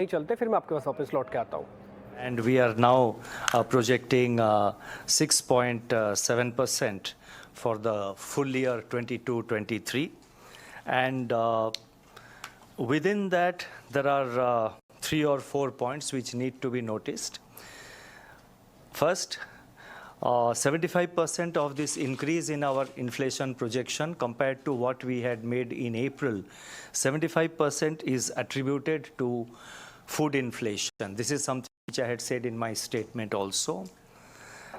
नहीं चलते, फिर मैं आपके पास वापस लौट के आता हूँ। And we are now projecting 6.7% for the full year 22-23. And within that, there are 3 or 4 points which need to be noticed. First, 75% of this increase in our inflation projection compared to what we had made in April, 75% is attributed to food inflation. This is something which I had said in my statement also.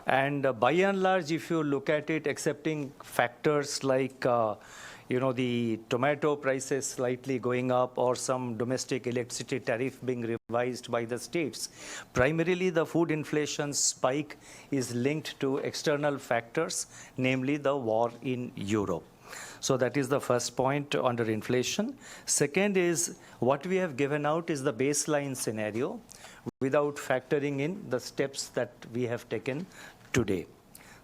And by and large, if you look at it, accepting factors like the tomato prices slightly going up or some domestic electricity tariff being revised by the states, primarily the food inflation spike is linked to external factors, namely the war in Europe. So that is the first point under inflation. Second is what we have given out is the baseline scenario without factoring in the steps that we have taken today.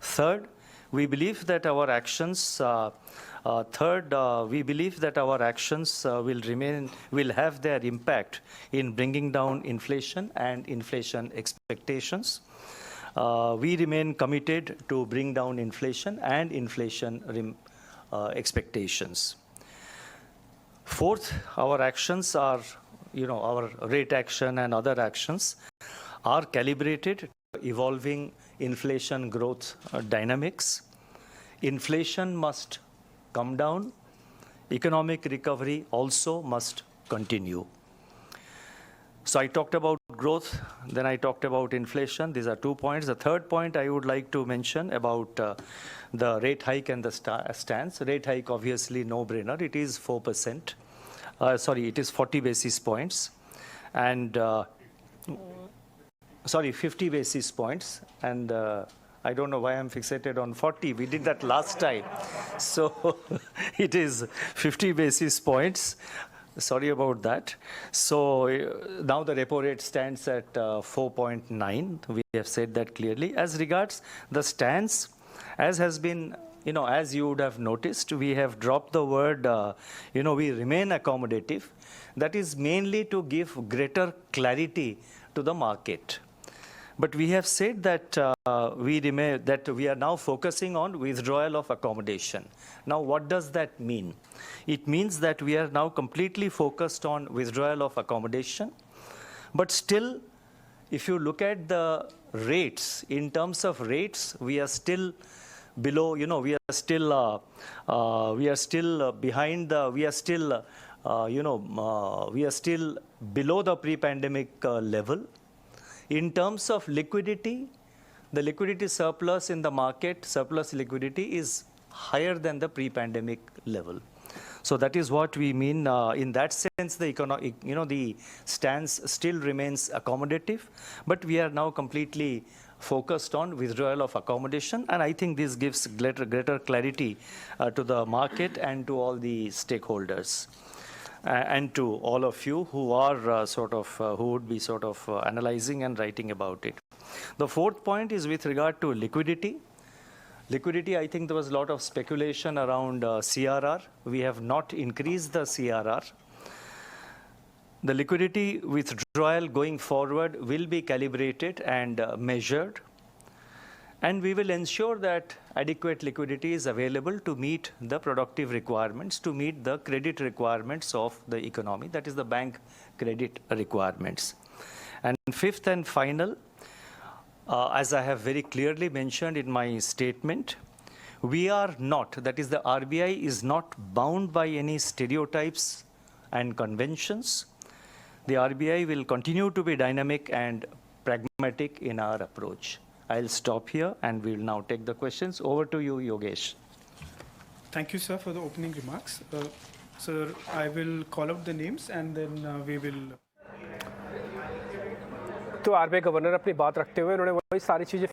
Third, we believe that our actions will have their impact in bringing down inflation and inflation expectations. We remain committed to bring down inflation and inflation expectations. Fourth, our actions are, our rate action and other actions are calibrated to evolving inflation growth dynamics. Inflation must come down. Economic recovery also must continue. So I talked about growth, then I talked about inflation. These are 2 points. The third point I would like to mention about the rate hike and the stance. Rate hike, obviously, no-brainer. It is 4%. It is 40 basis points. And 50 basis points. And I don't know why I'm fixated on 40. We did that last time. So it is 50 basis points. Sorry about that. So now the repo rate stands at 4.9. We have said that clearly. As regards the stance, as has been, as you would have noticed, we have dropped the word, we remain accommodative. That is mainly to give greater clarity to the market. But we have said that we are now focusing on withdrawal of accommodation. Now, what does that mean? It means that we are now completely focused on withdrawal of accommodation. But still, if you look at the rates, in terms of rates, we are still below. We are still below the pre-pandemic level. In terms of liquidity, the liquidity surplus in the market, surplus liquidity is higher than the pre-pandemic level. So that is what we mean. In that sense, the stance still remains accommodative, but we are now completely focused on withdrawal of accommodation, and I think this gives greater clarity to the market and to all the stakeholders. And to all of you who are who would be analyzing and writing about it. The fourth point is with regard to liquidity. Liquidity, I think there was a lot of speculation around CRR. We have not increased the CRR. The liquidity withdrawal going forward will be calibrated and measured. And we will ensure that adequate liquidity is available to meet the productive requirements, to meet the credit requirements of the economy, that is the bank credit requirements. And fifth and final, as I have very clearly mentioned in my statement, we are not, that is the RBI is not bound by any stereotypes and conventions. The RBI will continue to be dynamic and pragmatic in our approach. I'll stop here and we'll now take the questions. Over to you, Yogesh. Thank you, sir, for the opening remarks. Sir, I will call out the names and then we will... तो RBI governor अपनी बात रखते हुए उन्होंने वही सारी चीज़ें